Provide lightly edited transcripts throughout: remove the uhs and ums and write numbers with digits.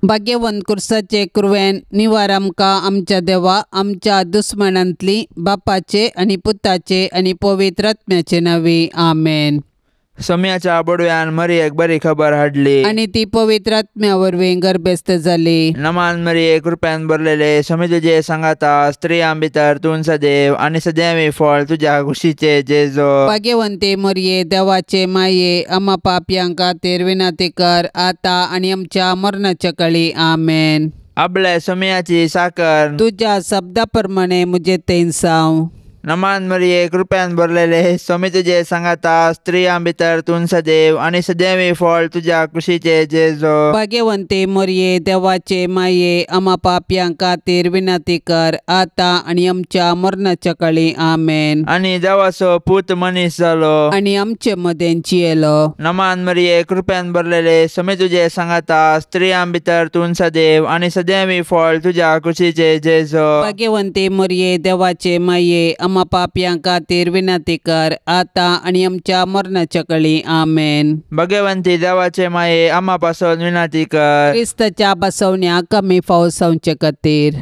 भाग्यवंत कुर्साचे कुरवेन निवार आमकां आमच्या देवा आमच्या दुस्मनांतली बापाचे आणि पुताचे आणि पवित्र आत्म्याचे नावी आमेन. सोम्याच्या बडव्यान मरियेक बरी खबर हाडली आणि ती पवित्र आत्म्या वरवीं गर्भस्थ जाली. नमान मरिये कृप्यान भरलेले स्वामी तुझे सांगाता स्त्रियां भितर तूं सदैव आणि सदैवी फळ तुझ्या कुशीचे जेजो. भाग्यवंते मरिये देवाचे माये आम्हा पापयांक खातीर विनंती कर आता आणि आमच्या मरणाच्या काळी आमेन. आपल्या सोम्याची साकर तुझ्या शब्दाप्रमाणे मुझे तेन साव. नमान मरिये कृप्यान भरलेले स्वामी तुझे सांगाता स्त्रियां भितर तूं सदैव आणि सदैवी फळ तुझ्या कुशीचे जेजो. भाग्यवंते मरिये देवाचे माये आम्हा पापयांक खातीर विनंती कर आता आणि आमच्या मरणाच्या काळी आमेन. आणि देवाचो पूत मनीस जालो आणि आमचे मदें जियेलो. नमान मरिये कृप्यान भरलेले स्वामी तुझे सांगाता स्त्रियां भितर तूं सदैव आणि सदैवी फळ तुझ्या कुशीचे जेजो. भाग्यवंते मरिये देवाचे माये आम्हा पापयांक खातीर विनंती कर आता आणि आमच्या मरणाच्या काळी आमेन. भगवंती देवाचे माये आम्हा पासून विनंती कर क्रिस्ताच्या बसवण्याक कमी फावट जावचे खातीर.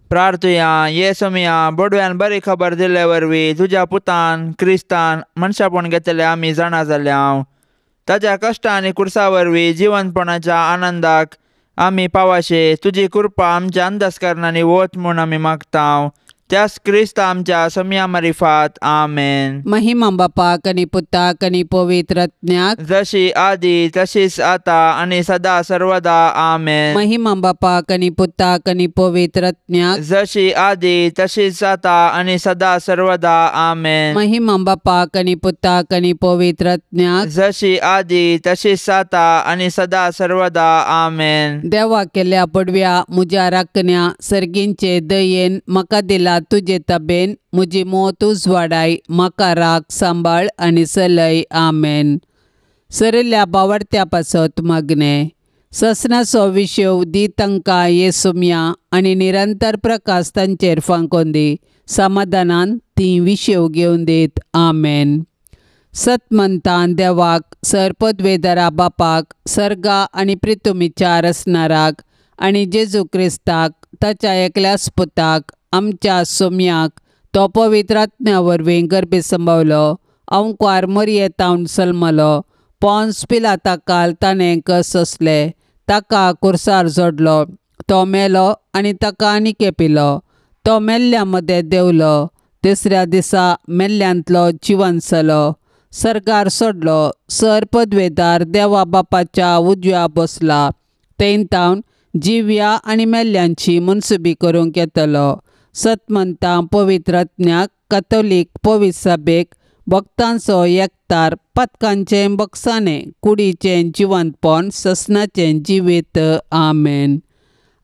प्रार्थुया ये सोमिया बडव्यान बरी खबर दिले वरवीं तुझ्या पुतान क्रिस्तान मनशापण घेतले आमी जाणा जाल्या. ताच्या कश्ट आनी कुर्सा वरवीं जिवंतपणाच्या आनंदाक आमी पावाशे तुजी कृपा आमच्या अंधस्करणांनी वत म्हूण आमी मागतांव. त्यास क्रिस्त आमच्या सोम्या मारिफात आमेन. महिमा बापाक आनी पुताक आनी पवित्र आत्म्याक जशी आदी तशीच आता आणि सदा सर्वदा आमेन. महिमा बापाक आनी पुताक आनी पवित्र आत्म्याक जशी आदी तशीच आता आणि सदा सर्वदा आमेन. महिमा बापाक आनी पुताक आनी पवित्र आत्म्याक जशी आदी तशीच आता आणि सदा सर्वदा आमेन. देवा केल्या पडव्या मुज्या राखण्या सर्गींचे दयेन म्हाका दिला तुझे तबेन मुजी मोत उजवाडाय म्हाका राख सांबाळ आणि सलय आमेन. सरिल्ल्या बावडत्या पासत मागणे ससनाचो विशव दी तांकां येसुम्या आणि निरंतर प्रकाश तांचेर फांकोन दी समाधानान ती विशव घेवन दीत आमेन. सतमंतान देवाक सरपदवेदरा बापाक सर्गा आणि पृथ्वीच्या रचणाराक आणि जेजू क्रिस्ताक ताच्या एकल्याच पुताक आमच्या सोम्याक तो पवित्र आत्म्या वरवीं गर्भी संभवलो अंकार मरियेतावन सल्मलो पोन्स पिलाताकाल ताणें कस असले ताका कुर्सार जोडलो तो मेलो आनी ताका आनीक पिलो तो मेल्ल्या मदें देवलो तिसऱ्या दिसा मेल्ल्यांतलो जिवंत जालो सर्गार सोडलो सर पदवेदार देवा बापाच्या उजव्या बसला तेन्तावन जिव्या आनी मेल्ल्यांची मनसुबी करूंक येतलो. सतमंतां पवित्र आत्म्याक कॅथोलीक पवित्र सभेक भक्तांचो एकतार पथकांचें बक्षाने कुडीचें जिवंतपण ससनाचें जिवीत आमेन.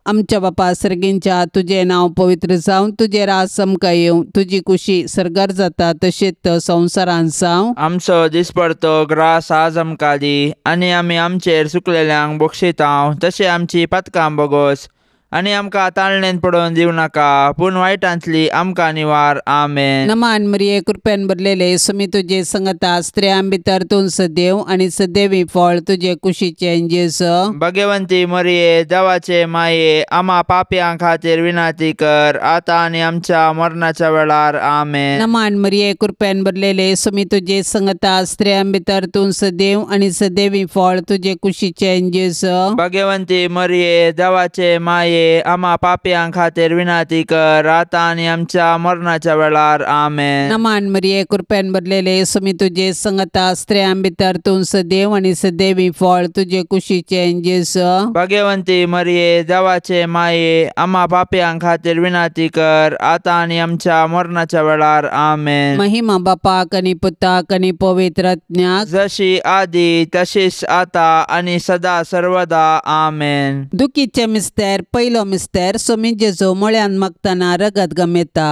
आमच्या बापा सर्गींच्या तुझें नांव पवित्र जावन तुजें राज समका येवं तुजी कुशी सरगार जाता तशेंच संवसारांत जावं. आमचो दिसपडतो ग्रास आज आमकां दी आनी आमी आमचेर चुकलेल्यांक बक्षितांव तशें आमची पथकां बगोस आनी आमकां ताळणेन पडोवन दिवं नाका पूण वायटांतली आमकां निवार आमेन. नमान मरिये कृपेन भरलेले सुमी तुजे संगता स्त्रियां भितर तूं सदैव आनी सदैवी फळ तुजे कुशीचें जेजो. भगवंती मरिये देवाचे माये आम्हा पापयां खातीर विनंती कर आता आणि आमच्या मरणाच्या वेळार आमेन. नमान मरिये कृपेन भरलेले सुमी तुजे संगता स्त्रियां भितर तूं सदैव आनी सदैवी फळ तुजे कुशीचें जेजो. भगवंती मरिये देवाचे माये आम्हा पापयां खातीर विनंती कर आता आणि आमच्या मरणाच्या वेळार आमेन. नमान मरिये कृपेन भरलेले सुमी तुजे संगता स्त्रियां भितर तूं सदैव आनी सदैवी फळ तुजे कुशीचें जेजो. भगवंती मरिये देवाचे माये आम्हा पापयां खातीर विनंती कर आता आणि आमच्या मरणाच्या वेळार आमेन. महिमा बापाक आनी पुताक आनी पवित्र आत्म्याक जशी आदी तशीच आता आणि सदा सर्वदा आमेन. दुखीचे मिस्तेर पयलो मिस्तेर सोमी जेजू मळ्यान मागतना रगत गमेता.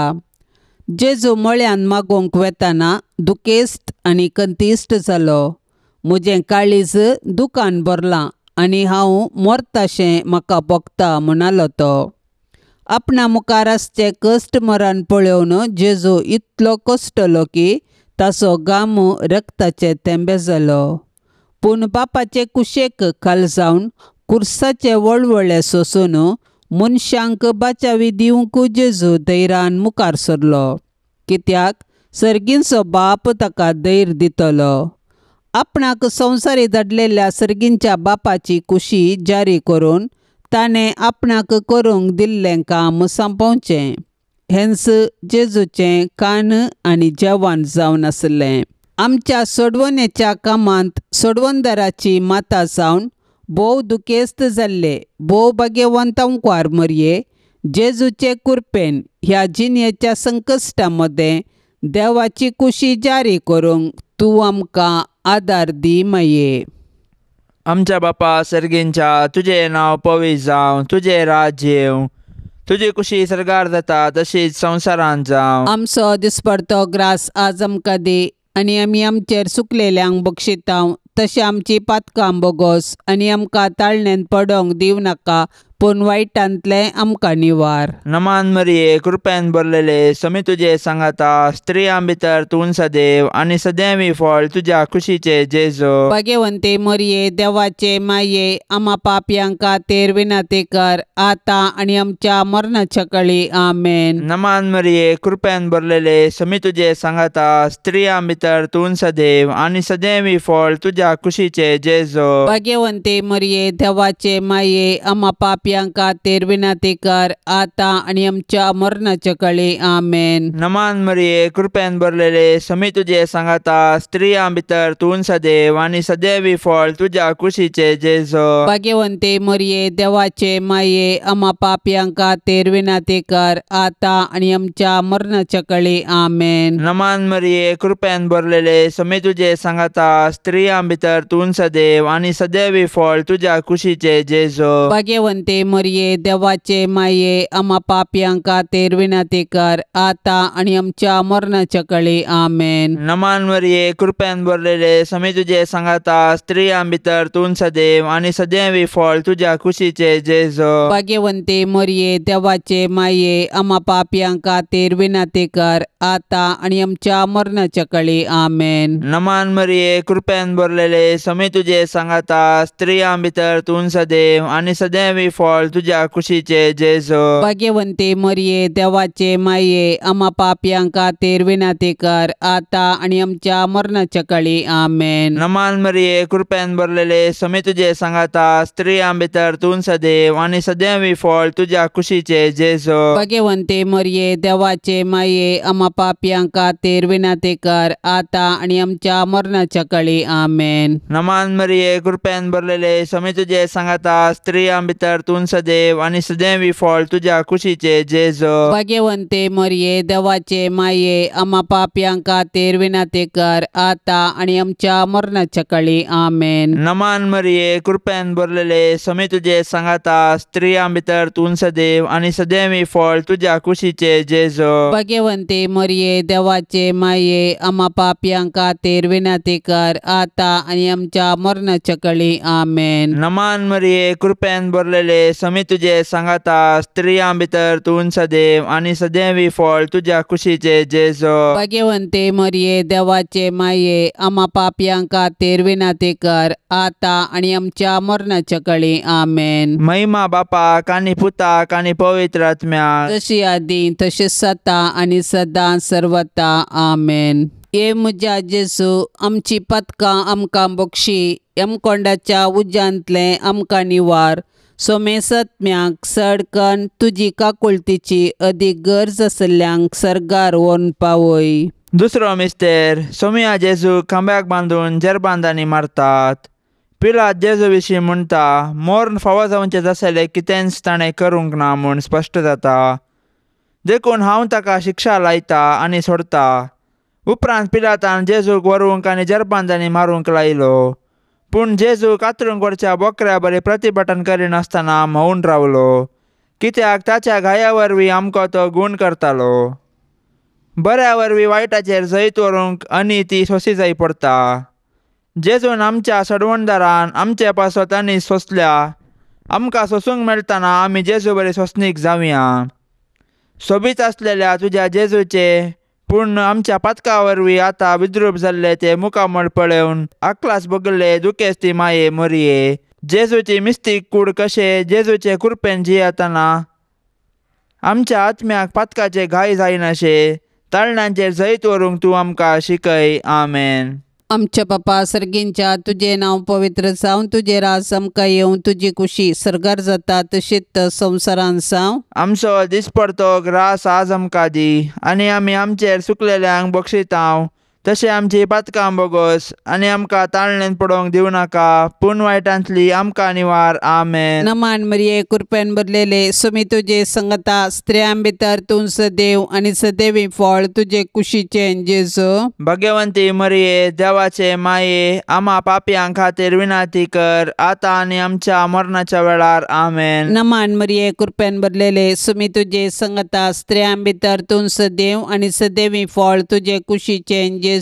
जेजू मळ्यान मागोंक वेताना दुखेस्त आनी कंतिश्ट जालो. म्हजें काळीज दुखान भरलां आनी हांव मरताशें म्हाका भोगता म्हणालो तो. आपणा मुखार आसचे कश्ट मरण पळोवन जेजू इतलो कश्टलो की ताचो घाम रक्ताचे तेंबे जालो. पूण बापाचे कुशेक खाल जावन कुर्साचे वळवळे सोसून मनशांक बाचावी दिवंक जेजू धैर्यान मुखार सरलो, कित्याक सर्गींचो बाप ताका धैर्य दितलो. आपणाक संवसारी धाडलेल्या सर्गींच्या बापाची कुशी जारी करून ताणें आपणाक करूंक दिल्लें काम संपवचें. हेंच जेजूचें कान आनी जेवण जावन आसलें. आमच्या सोडवणेच्या कामांत सोडवणदाराची माता जावन भोव दुखेस्त जाल्ले भोव भाग्यवंतांकार मरये, जेजूचे कृपेन ह्या जिणेच्या संकश्टा मदें देवाची कुशी जारी करूंक तूं आमकां आदार दी माये. आमच्या बापा सर्गींच्या, तुजें नांव पवित्र जावं, तुजें राज्य येवं, तुजी कुशी सरगार जाता तशीच संवसारांत जावं. आमचो दिसपडतो ग्रास आज आमकां दी, आनी आमी आमचेर चुकलेल्यांक बक्षितांव तशें आमची पातकां बोगोस, आनी आमकां ताळणेंत पडोंक दिवं नाका, पूण वायटांतलें आमकां निवार. नमान मरिये, कृपेन भरलेले, समी तुजे सांगाता, स्त्रियां भितर तूं सदैव, आनी सदैवी फळ तुज्या कुशीचे जेजू. भाग्यवंते मरिये, देवाचे माये, आम्हा पापयांक खातीर विनंती कर, आतां आनी आमच्या मरणाच्या काळी. आमेन. नमान मरिये, कृपेन भरलेले, समी तुजे सांगाता, स्त्रियां भितर तूं सदैव, आनी सदैवी फळ तुज्या कुशीचे जेजू. भाग्यवंते मरिये, देवाचे माये, आम्हा पापयांक खातीर विनंती कर, आतां आनी आमच्या मरणाच्या काळी. आमेन. नमान मरिये, कृपेन भरलेले, समी तुजे सांगाता, स्त्रियां भितर तूं सदैव, आनी सदैवी फळ तुज्या कुशीचे जेजू. भाग्यवंते मरिये, देवाचे माये, आम्हा पापयांक खातीर विनंती कर, आतां आनी आमच्या मरणाच्या काळी. आमेन. नमान मरिये, कृपेन भरलेले, समी तुजे सांगाता, स्त्रियां भितर तूं सदैव, आनी सदैवी फळ तुज्या कुशीचे जेजू. भाग्यवंते मरिये, देवाचे माये, आम्हा पापयांक खातीर विनंती कर, आतां आनी आमच्या मरणाच्या काळी. आमेन. नमान मरिये, कृपेन भरलेले, समी तुजे सांगाता, स्त्रियां भितर तूं सदैव, आनी सदैवी फळ तुज्या कुशीचे जेजू. भाग्यवंते मरिये, देवाचे माये, आम्हा पापयांक खातीर विनंती कर, आतां आनी आमच्या मरणाच्या काळी. आमेन. नमान मरिये, कृपेन भरलेले, समी तुजे सांगाता, स्त्रियां भितर तूं सदैव, आनी सदैवी फळ तुज्या कुशीचे जेजू. भाग्यवंते मरिये, देवाचे माये, आम्हा पापयांक खातीर विनंती कर, आतां आनी आमच्या मरणाच्या काळी. आमेन. नमान मरिये, कृपेन भरलेले, समी तुजे सांगाता, स्त्रियां भितर तूं सदैव, आनी सदैवी फळ तुज्या कुशीचे जेजू. भाग्यवंते मरिये, देवाचे माये, आम्हा पापयांक खातीर विनंती कर, आतां आनी आमच्या मरणाच्या काळी. आमेन. नमान मरिये, कृपेन भरलेले, समी तुजे सांगाता, स्त्रियां भितर तूं सदैव, आनी सदैवी फळ तुज्या कुशीचे जेजू. भाग्यवंते मरिये, देवाचे माये, आम्हा पापयांक खातीर विनंती कर, आतां आनी आमच्या मरणाच्या काळी. आमेन. नमान मरिये, कृपेन भरलेले, समी तुजे सांगाता, स्त्रियां भितर तूं सदैव, आनी सदैवी फळ तुज्या कुशीचे जेजू. भाग्यवंते मरिये, देवाचे माये, आम्हा पापयांक खातीर विनंती कर, आतां आनी आमच्या मरणाच्या काळी. आमेन. नमान मरिये, कृपेन भरलेले, समी तुजे सांगाता, स्त्रियां भितर तूं सदैव, आनी सदैवी फळ तुज्या कुशीचे जेजू. भाग्यवंते मरिये, देवाचे माये, आम्हा पापयांक खातीर विनंती कर, आतां आनी आमच्या मरणाच्या काळी. आमेन. महिमा बापाक आनी पुताक आनी पवित्र आत्म्याक, जशी आदी तशेंच जाता आनी सदां सर्वता. आमेन. ये म्हज्या जेजू, आमची पथकां आमकां बक्षी, यमकोंडाच्या उज्यांतलें आमकां निवार. सोमे सत्म्याक सडकन तुजी काकुळतीची अदीक गरज आसल्यांक सरगार व्हरून पावय. दुसरो मिस्तेर, सोमिया जेजू खांब्याक बांदून जेरबांदांनी मारतात. पिलात जेजू विशीं म्हणटा, मोर्न फावो जावचें आसलें कितेंच ताणें करूंक ना म्हूण स्पश्ट जाता. देखून हांव ताका शिक्षा लायता आनी सोडता. उपरांत पिलातान जेजूक व्हरूंक आनी जेरबांदांनी मारूंक लायलो. पूण जेजू कातरूंक व्हरच्या बोकऱ्या बरें प्रतिभटन करिनासतना म्होंवून रावलो, कित्याक ताच्या घाया वरवीं आमकां तो गूण करतालो. बऱ्या वरवीं वायटाचेर जैत व्हरूंक आनी ती सोंसी जाय पडटा. जेजून आमच्या सडवणदारान आमचे पासत आनी सोंसल्या. आमकां सोंसूंक मेळटना आमी जेजू बरें सोंसणीक जावया. सोबीत आसलेल्या तुज्या जेजूचे, पूण आमच्या पातका वरवीं आतां विद्रूप जाल्ले ते मुखामळ पळोवन आकलास भोगले दुखेस्ती माये मरिये, जेजूची मिस्तीक कूड कशें जेजूचे कृपेन जियेतना आमच्या आत्म्याक पातकाचे घाय जायनाशे ताळणांचेर जैत व्हरूंक तूं आमकां शिकय. आमेन. आमच्या बापा सर्गींच्या तुझे नाव पवित्र जावन तुझे रास आमकां येवं तुजी कुशी सरगार जाता तशीच संवसारान जावं. आमचो दिसपडतो ग्रास आज आमकां दी आनी आमी आमचेर चुकलेल्यांक बक्षितांव तशें आमची पातकां बोगोस आनी आमकां ताळणेन पडोवंक दिवं नाका पूण वायटांतली आमकां निवार. आमेन. नमान मरिये कृपेन भरलेले सुमी तुजे संगता स्त्रियां भितर तूं सदैव आनी सदैवी फळ तुजे कुशीचे जेजू. भाग्यवंती मरिये देवाचे माये आम्हा पापयां खातीर विनाती कर आतां आनी आमच्या मरणाच्या वेळार. आमेन. नमान मरिये कृपेन भरलेले सुमी तुजे संगता स्त्रियां भितर तूं सदैव आनी सदैवी फळ तुजे कुशीचे जेजू.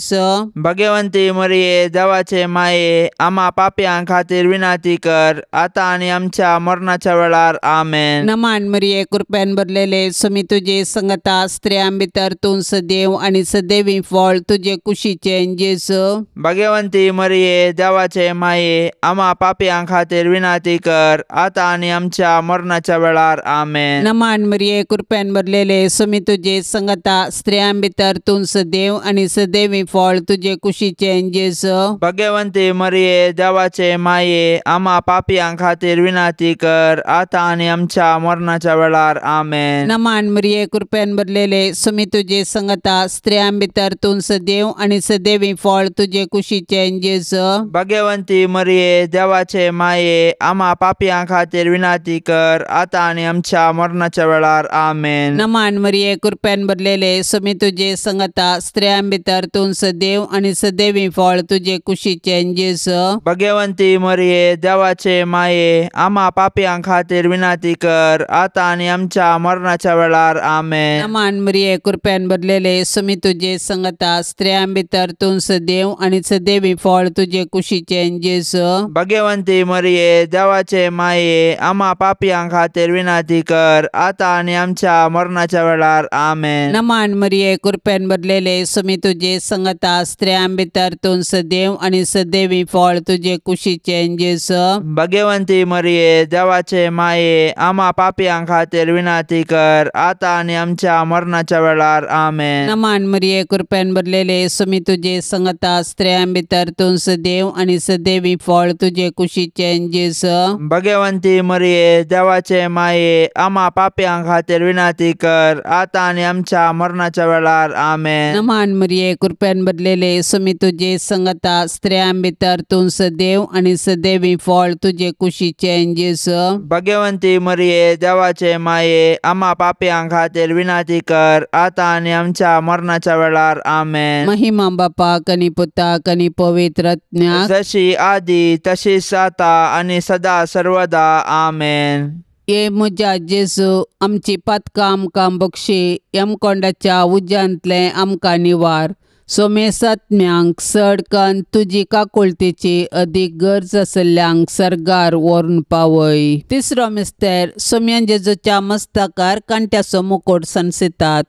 भाग्यवंती मरिये देवाचे माये आम्हा पापयां खातीर विनाती कर आतां आनी आमच्या मरणाच्या वेळार. आमेन. नमान मरिये कृपेन भरलेले सुमी तुजे संगता स्त्रियां भितर तूं सदैव आनी सदैवी फळ तुजे कुशीचे जेजू. भाग्यवंती मरिये देवाचे माये आम्हा पापयां खातीर विनाती कर आतां आनी आमच्या मरणाच्या वेळार. आमेन. नमान मरिये कृपेन भरलेले सुमी तुजे संगता स्त्रियां भितर तूं सदैव आनी सदैवी फळ तुजे कुशीचे जेजू. भाग्यवंती मरिये देवाचे माये आम्हा पापयां खातीर विनाती कर आतां आनी आमच्या मरणाच्या वेळार. आमेन. नमान मरिये कृपेन भरलेले सुमी तुजे संगता स्त्रियां भितर तूं सदैव आनी सदैवी फळ तुजे कुशीचे जेजू. भाग्यवंती मरिये देवाचे माये आम्हा पापयां खातीर विनाती कर आतां आनी आमच्या मरणाच्या वेळार. आमेन. नमान मरिये कृपेन भरलेले सुमी तुजे संगता स्त्रियां भितर तूं सदैव आनी सदैवी फळ तुजे कुशीचे जेजू. भाग्यवंती मरिये देवाचे माये आम्हा पापयां खातीर विनाती कर आतां आनी आमच्या मरणाच्या वेळार. आमेन. नमान मरिये कृपेन भरलेले सुमी तुजे संगता स्त्रियां भितर तूं सदैव आनी सदैवी फळ तुजे कुशीचे जेजू. भाग्यवंती मरिये देवाचे माये आम्हा पापयां खातीर विनाती कर आतां आनी आमच्या मरणाच्या वेळार. आमेन. नमान मरिये कृपेन भरलेले सुमी तुजे संगता स्त्रियां भितर तूं सदैव आनी सदैवी फळ तुजे कुशीचे जेजू. भाग्यवंती मरिये देवाचे माये आम्हा पापयां खातीर विनाती कर आतां आनी आमच्या मरणाच्या वेळार. आमेन. नमान मरिये कृपेन भरलेले सुमी तुजे संगता स्त्रियां भितर तूं सदैव आनी सदैवी फळ तुजे कुशीचे जेजू. भाग्यवंती मरिये देवाचे माये आम्हा पापयां खातीर विनाती कर आतां आनी आमच्या मरणाच्या वेळार. आमेन. नमान मरिये कृपेन भरलेले सुमी तुजे संगता स्त्रियां भितर तूं सदैव आनी सदैवी फळ तुजे कुशीचे जेजू. भाग्यवंती मरिये देवाचे माये आम्हा पापयां खातीर विनाती कर आतां आनी आमच्या मरणाच्या वेळार. आमेन. महिमा बापाक आनी पुताक आनी पवित्र आत्म्याक जशी आदी तशीच आता आनी सदा सर्वदा. आमेन. ये म्हज्या जेजू आमची पातकां आमकां बक्षी यमकोंडाच्या उज्यांतले आमकां निवार. सोमेसात्म्यांक सडकन तुजी काकुळतेची अदीक गरज आसल्ल्यांक सरगार व्हरून पावय. तिसरो मिस्तेर सोम्यान जेजूच्या मस्तकार कांट्याचो मुकुट सनसितात.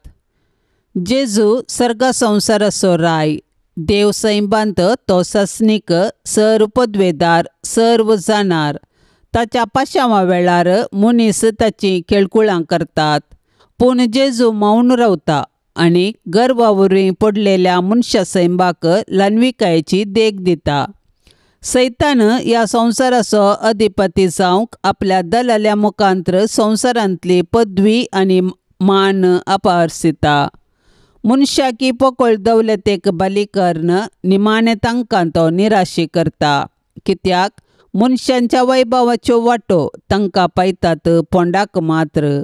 जेजू सर्गा संवसाराचो राय देव सैबांत तो सस्नीक सर्वपदवेदार सर्व जाणार. ताच्या पाशांवा वेळार मनीस ताची खेळकुळां करतात पूण जेजू मौन रावता आनी गर्वावरी पडलेल्या मनशा सैबाक ल्हानविकायेची देख दिता. सैतान ह्या संवसाराचो अधिपती जावंक आपल्या दलाल्या मुखांत्र संवसारांतली पदवी आनी मान आपारसिता. मनशाकी पोकळ दौलतेक बली कर्ण निमाणे तांकां तो निराशी करता. कित्याक मनशांच्या वैभवाच्यो वाटो तांकां पायतात पोंडाक मात्र.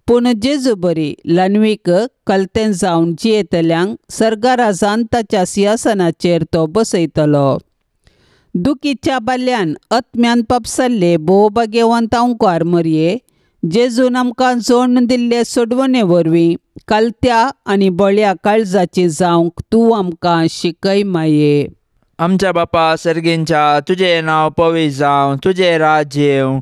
पूण जेजू बरी ल्हानवीक कलतें जावन जियेतल्यांक सर्गाराजान ताच्या सिंहासनाचेर तो बसयतलो. दुखीच्या बाल्यान आत्म्यान पापसल्ले भोव भाग्यवंत अंकार मरये जेजून आमकां जोडून दिल्ले सोडवणे वरवीं कलत्या आनी बळ्या काळजाची जावंक तूं आमकां शिकय माये. आमच्या बापा सर्गींच्या तुझे नाव पवित्र जावं तुझे राज्य येवं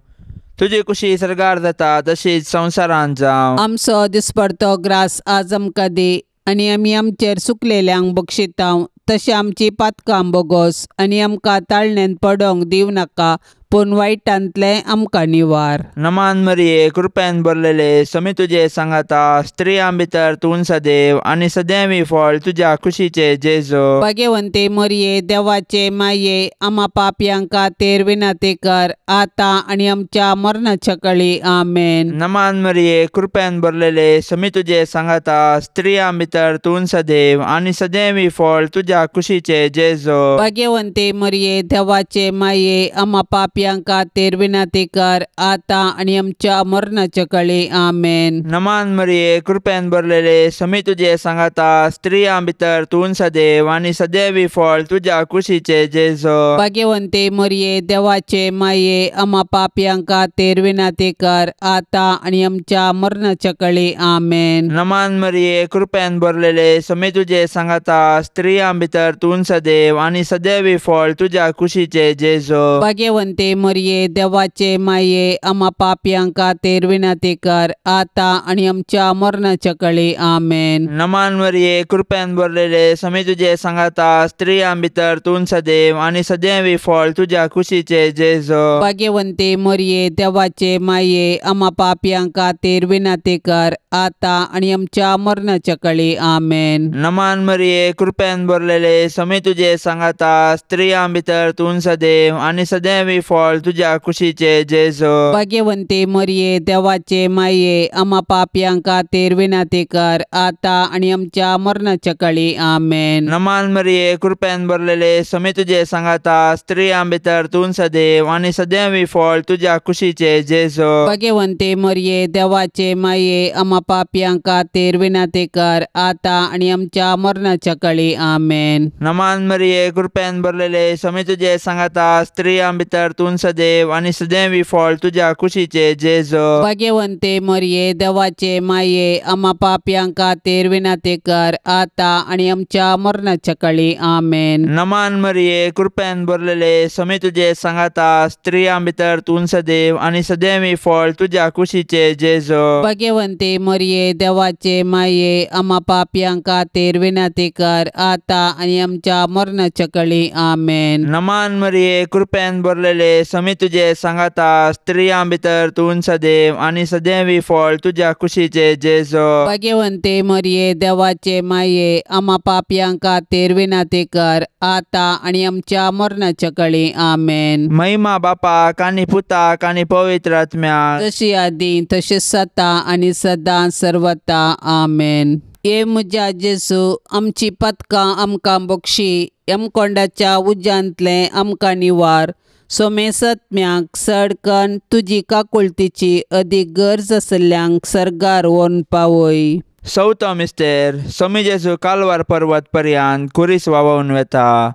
तुजी कुशी सरगार जाता तशीच संवसारांत जावं. आमचो दिसपडतो ग्रास आज आमकां दी आनी आमी आमचेर चुकलेल्यांक बक्षितांव तशें आमची पातकां बोगोस आनी आमकां ताळणेन पडोवंक दिवं नाका पूण वायटांतले आमकां निवार. नमान मरिये कृपेन भरलेले समी तुजे सांगाता स्त्रियां भितर तूं सदैव आनी सदैवी फळ तुज्या कुशीचे जेजो. भाग्यवंते मरिये देवाचे माये आम्हा पापयांक खातीर विनंती कर आता आनी आमच्या मरणाच्या काळी आमेन. नमान मरिये कृपेन भरलेले समी तुजे सांगाता स्त्रियां भितर तूं सदैव आनी सदैवी फळ तुज्या कुशीचे जेजो. भाग्यवंते मरिये देवाचे माये आम्हा पापयांक खातीर विनंती कर आता आनी आमच्या मरणाच्या काळी आमेन. नमान मरिये कृपेन भरलेले समी तुजे सांगाता स्त्रियां भितर तूं सदैव आनी सदैवी फळ तुज्या कुशीचे जेजो. भाग्यवंते मरिये देवाचे माये आम्हा पापयांक खातीर विनंती कर आता आनी आमच्या मरणाच्या काळी आमेन. नमान मरिये कृपेन भरलेले समी तुजे सांगाता स्त्रियां भितर तूं सदैव आनी सदैवी फळ तुज्या कुशीचे जेजो. भाग्यवंते मरिये देवाचे माये आम्हा पापयांक खातीर विनंती कर आता आनी आमच्या मरणाच्या काळी आमेन. नमान मरिये कृपेन भरलेले समी तुजे सांगाता स्त्रियां भितर तूं सदैव आनी सदैवी फळ तुज्या कुशीचे जेजो. भाग्यवंते मरिये देवाचे माये आम्हा पापयांक खातीर विनंती कर आता आनी आमच्या मरणाच्या काळी आमेन. नमान मरिये कृपेन भरलेले समी तुजे सांगाता स्त्रियां भितर तूं सदैव आनी सदैवी फळ तुज्या कुशीचे जेजो. भाग्यवंते मरिये देवाचे माये आम्हा पापयांक खातीर विनंती कर आता आनी आमच्या मरणाच्या काळी आमेन. नमान मरिये कृपेन भरलेले समी तुजे सांगाता स्त्रियां भितर तूं सदैव आनी सदैवी फळ तुज्या कुशीचे जेजो. भाग्यवंते मरिये देवाचे माये आम्हा पापयांक खातीर विनंती कर आता आनी आमच्या मरणाच्या काळी आमेन. नमान मरिये कृपेन भरलेले समी तुजे सांगाता स्त्रियां भितर तूं सदैव आनी सदैवी फळ तुज्या कुशीचे जेजो. भाग्यवंते मरिये देवाचे माये आम्हा पापयांक खातीर विनंती कर आता आनी आमच्या मरणाच्या काळी आमेन. नमान मरिये कृपेन भरलेले समी तुजे सांगाता स्त्रियां भितर तूं सदैव आनी सदैवी फळ तुज्या कुशीचे जेजो. भाग्यवंते मरिये देवाचे माये आम्हा पापयांक खातीर विनंती कर आता आनी आमच्या मरणाच्या काळी आमेन. नमान मरिये कृपेन भरलेले समी तुजे सांगाता स्त्रियां भितर तूं सदैव आनी सदैवी फळ तुज्या कुशीचे जेजो. भाग्यवंते मरिये देवाचे माये आम्हा पापयांक खातीर विनंती कर आता आनी आमच्या मरणाच्या काळी आमेन. महिमा बापाक आनी पुताक आनी पवित्र आत्म्याक जशी आदी तशी सता आनी सदां सर्वता आमेन. ये म्हज्या जेजू आमची पथकां आमकां बक्षी यमकोंडाच्या उज्यांतले आमकां निवार. सोमे सत्म्याक सडकन तुजी काकुळतीची अदीक गरज आसल्यांक सर्गार व्हरून पावय. चवथो मिस्तेर समी जेजू कालवार पर्वत पर्यंत खुरीस व्हांवून वेता.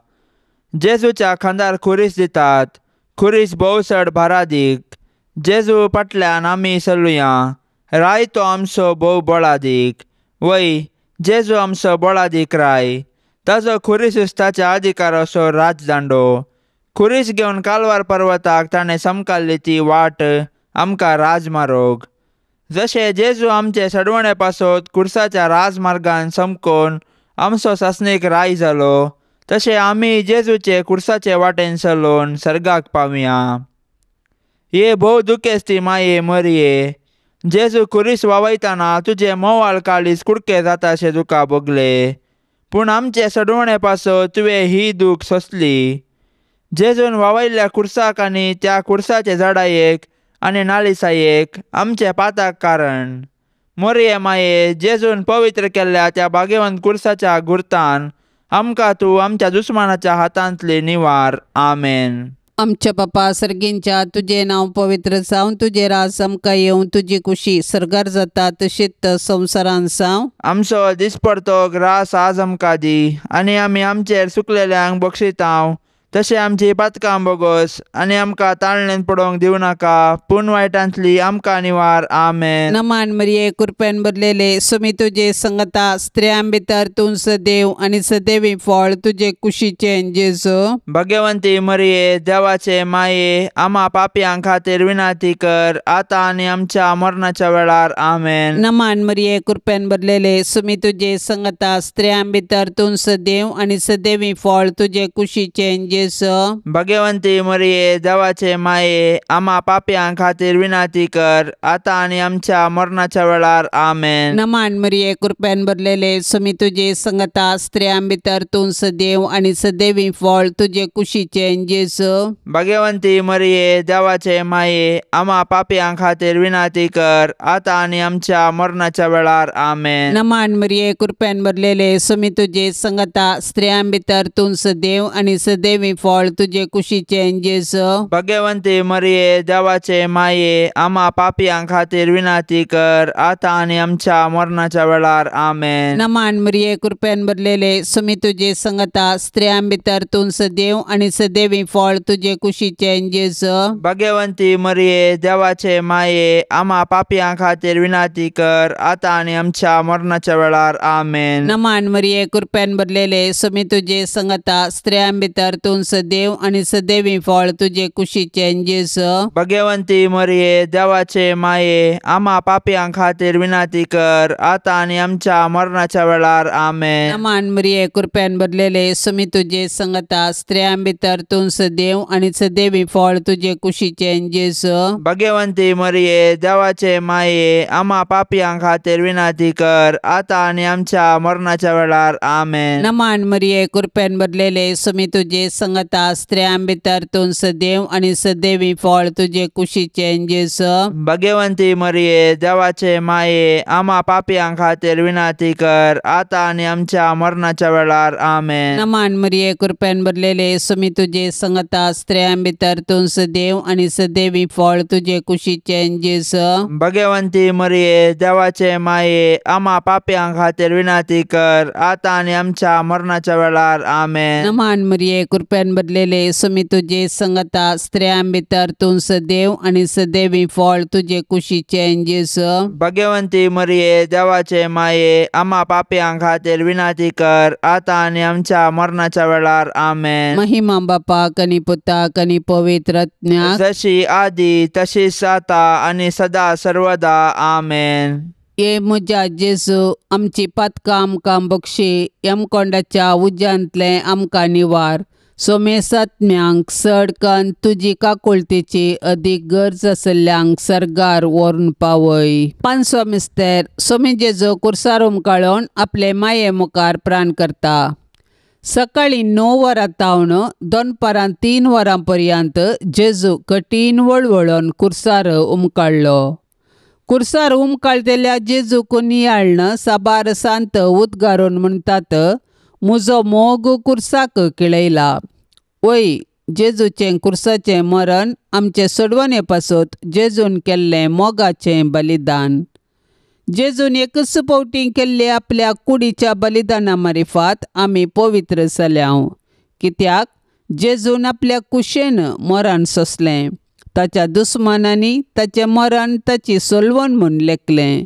जेजूच्या खांदार खुरीस दितात, खुरीस भोवसड भारादीक. जेजू फाटल्यान आमी चलुया, राय तो आमचो भोव बळादीक. वय जेजू आमचो बळादीक राय, ताजो खुरीस ताच्या अधिकाराचो राजदांडो. खुरीस घेवन कालवार पर्वताक ताणें समकाल्ली ती वाट आमकां राजमार्ग. जशे जेजू आमचे सडवणे पासत खुर्साच्या राजमार्गान समकोन आमचो सासणीक राय जालो, तशे आमी जेजूचे खुर्साचे वाटेन चलोवन सर्गाक पावया. ये भोव दुखेस्ती माये मरिये, जेजू खुरीस वावयतना तुजे मोवाळ काळीज कुडके जाताशे तुका भोगले, पूण आमचे सडवणे पासत तुवें ही दूख सोंसली. जेजून वावयल्ल्या खुर्साक आनी त्या खुर्साचे झाडायेक आनी नालिसायेक आमचे पाताक कारण. मोरये माये, जेजून पवित्र केल्ल्या त्या भाग्यवंत खुर्साच्या गुर्तान आमकां तूं आमच्या दुस्मानाच्या हातांतली निवार. आमेन. आमच्या बापा सर्गींच्या तुझे नाव पवित्र जावन तुझे राज आमकां येवं. तुजी कुशी सर्गार जाता तशीच संवसारान जावं. आमचो दिसपडतो ग्रास आज आमकां दी, आनी आमी आमचेर चुकलेल्यांक बक्षितांव. तशें आमची पातकां बोगोस आनी आमकां ताळणेन पडोवंक दिवं नाका, पूण वायटांतली आमकां निवार. आमेन. नमान मरिये कृपेन भरलेले समी तुजे संगता स्त्रियां भितर तूं सदैव आनी सदैवी फळ तुजे कुशीचे जेजू. भाग्यवंती मरिये देवाचे माये, आम्हा पापयांक खातीर विनंती कर आता आनी आमच्या मरणाच्या वेळार. आमेन. नमान मरिये कृपेन भरलेले समी तुजे संगता स्त्रियां भितर तूं सदैव आनी सदैवी फळ तुजे कुशीचे जेसो भगवंती मरिये देवाचे माये आम्हा पाप्यां खातीर विनाती कर आता आणि आमच्या मरणाच्या वेळार आमेन. नमान मरिये कृपेन भरलेले सुमी तुझे संगता स्त्रियां भितर तूं सदैव आणि सदैवी फळ तुझे कुशीचे जेसो भगवंती मरिये देवाचे माये आम्हा पाप्यां खातीर विनाती कर आता आणि आमच्या मरणाच्या वेळार आमेन. नमान मरिये कृपेन भरलेले सुमी तुझे संगता स्त्रियां भितर तूं सदैव आणि सदैवी फळ तुझे कुशीचे जेसो भगवंती मरिये देवाचे माये आम्हा पाप्यां खातीर विनाती कर आता आणि आमच्या मरणाच्या वेळार आमेन. नमान मरिये कृपेन भरलेले सुमी तुझे संगता स्त्रियां भितर तूं सदैव आणि सदैवी फळ तुझे कुशीचे जेसो भगवंती मरिये देवाचे माये आम्हा पाप्यां खातीर विनाती कर आता आणि आमच्या मरणाच्या वेळार आमेन. नमान मरिये कृपेन भरलेले सुमी तुझे संगता स्त्रियां भितर तूं सदैव आणि सदैवी फळ तुझे कुशीचे जेसो भगवंती मरिये देवाचे माये आम्हा पाप्यां खातीर विनाती कर आता आणि आमच्या मरणाच्या वेळार आमेन. नमान मरिये कृपेन भरलेले सुमी तुझे संगता स्त्रियां भितर तूं सदैव आणि सदैवी फळ तुझे कुशीचे जेसो भगवंती मरिये देवाचे माये आम्हा पाप्यां खातीर विनाती कर आता आणि आमच्या मरणाच्या वेळार आमेन. नमान मरिये कृपेन भरलेले सुमी तुझे संगता स्त्रियां भितर तूं सदैव आणि सदैवी फळ तुझे कुशीचे जेसो भगवंती मरिये देवाचे माये आम्हा पाप्यां खातीर विनाती कर आता आणि आमच्या मरणाच्या वेळार आमेन. नमान मरिये कृपेन भरलेले सुमी तुझे संगता स्त्रियां भितर तूं सदैव आणि सदैवी फळ तुझे कुशीचे जेसो भगवंती मरिये देवाचे माये आम्हा पाप्यां खातीर विनाती कर आता आणि आमच्या मरणाच्या वेळार आमेन. नमान मरिये कृपेन भरलेले सुमी तुझे संगता स्त्रियां भितर तूं सदैव आणि सदैवी फळ तुझे कुशीचे जेसो भगवंती मरिये देवाचे माये आम्हा पाप्यां खातीर विनाती कर आता आणि आमच्या मरणाच्या वेळार आमेन. महिमा बापाक आणि पुताक आणि पवित्र आत्म्याक जशी आधी तशीच आता आणि सदा सर्वदा आमेन. ये म्हज्या जेजू आमची पातकां आमकां बक्षी यमकोंडाच्या उज्यांतले आमकां निवार सोमेसात्म्यांक सडकन तुजी काकुळतेची अदीक गरज आसल्ल्यांक सर्गार व्हरून पावय. पांचवो मिस्तेर सोमी जेजू कुर्सार उमकाळून आपले माये मुखार प्राण करता. सकाळी 9 वरां तावन दनपारां 3 वरां पर्यंत जेजू कठीण वळवळोन कुर्सार उमकाळ्ळो. कुर्सार उमकाळतेल्या जेजूक नियाळन साबार सांत उद्गारून म्हणटात, म्हजो मोग कुर्साक किळयला. वय जेजूचें कुर्साचें मरण आमचे सोडवणे पासत जेजून केल्लें मोगाचें बलिदान. जेजून एकच फावटी केल्ले आपल्या कुडीच्या बलिदाना मार्फत आमी पवित्र जाल्याव. कित्याक जेजून आपल्या कुशेन मरण सोंसलें. ताच्या दुस्मानांनी ताचें मरण ताची सोलवण म्हूण लेखलें.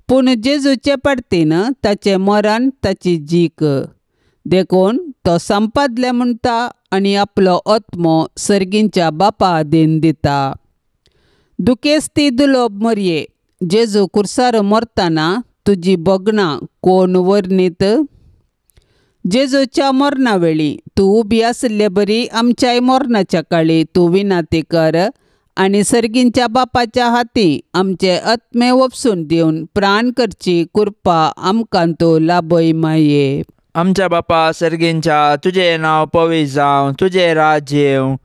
पूण जेजूचे पाडतीन ताचें मरण ताची जीक. देखून तो संपादले म्हणटा आनी आपलो आत्मो सर्गींच्या बापा आदीन दिता. दुखेस्ती दुलोब मरये जेजू कुर्सार मरतना तुजी बगणां कोण वर्णीत. जेजूच्या मरणा वेळी तूं उबी आसले बरी आमच्याय मरणाच्या काळी तूं विनाती कर आनी सर्गींच्या बापाच्या हाती आमचे आत्मे वपसून दिवन प्राण करची कृपा आमकां तूं लाभय माये. आमच्या बापा सर्गींच्या तुझे नांव पवित्र जावं, तुझे राज्य येवं,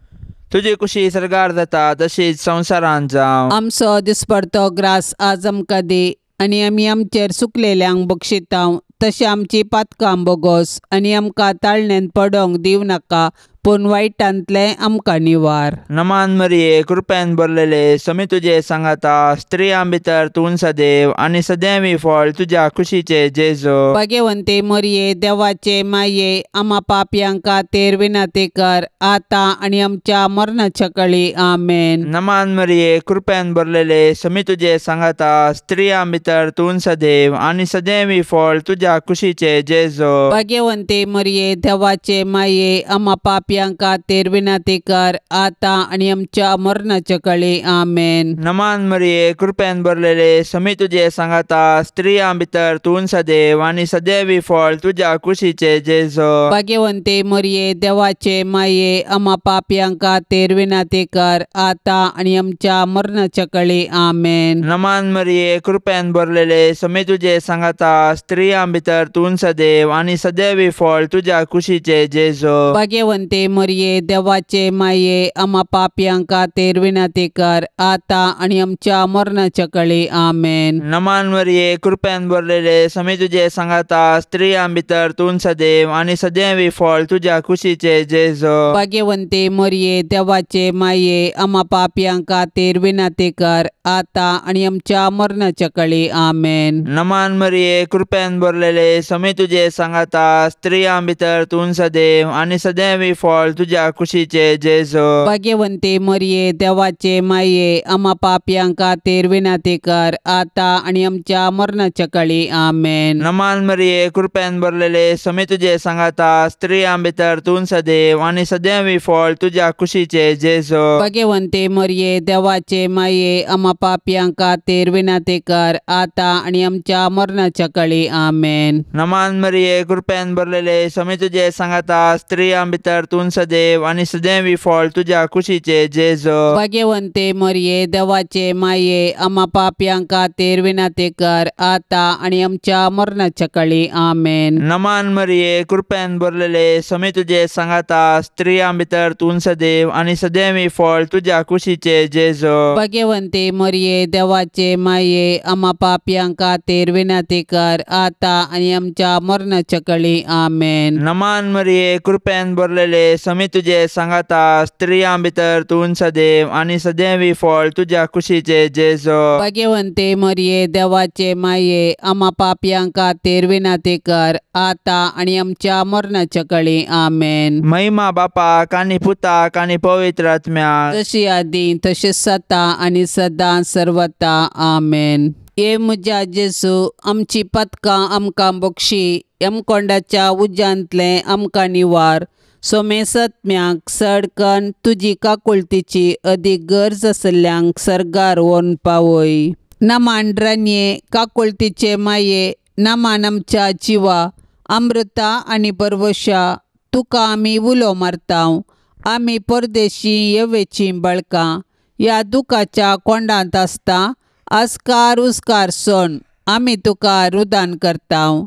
तुजी कुशी सर्गार जाता तशीच संवसारांत जावं. आमचो दिसपडतो ग्रास आज आमकां दी आनी आमी आमचेर सुकलेल्यांक बक्षितांव. तशें आमची पातकां बोगोस आनी आमकां ताळणेन पडोंक दिवं नाका, पूण वायटांतले आमकां निवार. नमान मरिये कृपेन भरलेले समी तुजे सांगाता स्त्रियां भितर तूं सदैव आनी सदैवी फळ तुज्या कुशीचे जेजू. भाग्यवंते मरिये देवाचे माये आम्हा पापयांक खातीर विनाती कर आतां आनी आमच्या मरणाच्या काळी आमेन. नमान मरिये कृपेन भरलेले समी तुजे सांगाता स्त्रियां भितर तूं सदैव आनी सदैवी फळ तुज्या कुशीचे जेजू. भाग्यवंते मरिये देवाचे माये आम्हा पाप पापियां खातीर विनंती कर आता आणि आमच्या मरणाच्या काळी आमेन. नमान मरिये कृपेन भरलेले समी तुझे सांगाता स्त्रियां भितर तूं सदैव आणि सदैवी फळ तुझ्या कुशीचे जेजो. भाग्यवंते मरिये देवाचे माये आम्हा पापियां खातीर विनंती कर आता आणि आमच्या मरणाच्या काळी आमेन. नमान मरिये कृपेन भरलेले समी तुझे सांगाता स्त्रियां भितर तूं सदैव आणि सदैवी फळ तुझ्या कुशीचे जेजो. भाग्यवंते मरिये देवाचे माये आम्हा पापियां खातीर विनंती कर आता आणि आमच्या मरणाच्या काळी आमेन. नमान मरिये कृपेन भरलेले समी तुझे सांगाता स्त्रियां भितर तूं सदैव आणि सदैवी फळ तुझ्या कुशीचे जेजो. भाग्यवंते मरिये देवाचे माये आम्हा पापियां खातीर विनंती कर आता आणि आमच्या मरणाच्या काळी आमेन. नमान मरिये कृपेन भरलेले समी तुझे सांगाता स्त्रियां भितर तूं सदैव आणि सदैवी फळ तुझ्या कुशीचे जेजो. भाग्यवंते मरिये देवाचे माये आम्हा पापियां खातीर विनंती कर आता आणि आमच्या मरणाच्या काळी आमेन. नमान मरिये कृपेन भरलेले समी तुझे सांगाता स्त्रियां भितर तूं सदैव आणि सदैवी फळ तुझ्या कुशीचे जेजो. भाग्यवंते मरिये देवाचे माये आम्हा पापियां खातीर विनंती कर आता आणि आमच्या मरणाच्या काळी आमेन. नमान मरिये कृपेन भरलेले समी तुझे सांगाता स्त्रियां भितर तूं सदैव आणि सदैवी फळ तुझ्या कुशीचे जेजो. भाग्यवंते मरिये देवाचे माये आम्हा पापियां खातीर विनंती कर आता आणि आमच्या मरणाच्या काळी आमेन. नमान मरिये कृपेन भरलेले समी तुझे सांगाता स्त्रियां भितर तूं सदैव आणि सदैवी फळ तुझ्या कुशीचे जेजो. भाग्यवंते मरिये देवाचे माये आम्हा पापियां खातीर विनंती कर आता आणि आमच्या मरणाच्या काळी आमेन. नमान मरिये कृपेन भरलेले समी तुझे सांगाता स्त्रियां भितर तूं सदैव आणि सदैवी फळ तुझ्या कुशीचे जेजो. भाग्यवंते मरिये देवाचे माये आम्हा पापियां खातीर विनंती कर आता आणि आमच्या मरणाच्या काळी आमेन. महिमा बापाक आणि पुताक आणि पवित्र आत्म्याक तशी आदी तशें सता आणि सदां सर्वता आमेन. ये म्हज्या जेजू आमची पथकां आमकां बक्षी यमकोंडाच्या उज्यांतले आमकां निवार. सोमे सत्म्याक सडकन तुजी काकुळतीची अदीक गरज आसल्यांक सर्गार व्हरून पावय. नमान रान्ये काकुळतीचे माये नमान आमच्या जिवा अमृता आणि परवशा तुका आमी उलो मारताव. आमी परदेशी येवेची बळकां ह्या दुखाच्या कोंडांत आसता आस्कार उस्कार सोन आमी तुका रुदान करताव.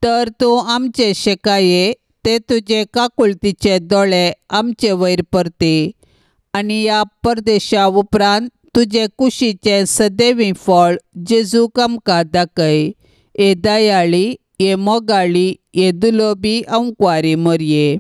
तर तूं आमचे शेकाये ते तुजे काकुळतीचे दोळे आमचे वयर परते आणि ह्या परदेशा उपरांत तुजे कुशीचे सदैवी फळ जेजूक आमकां दाखय. ए दयाळी ए मोगाळी ए दुलोबी अंकवारी मरये.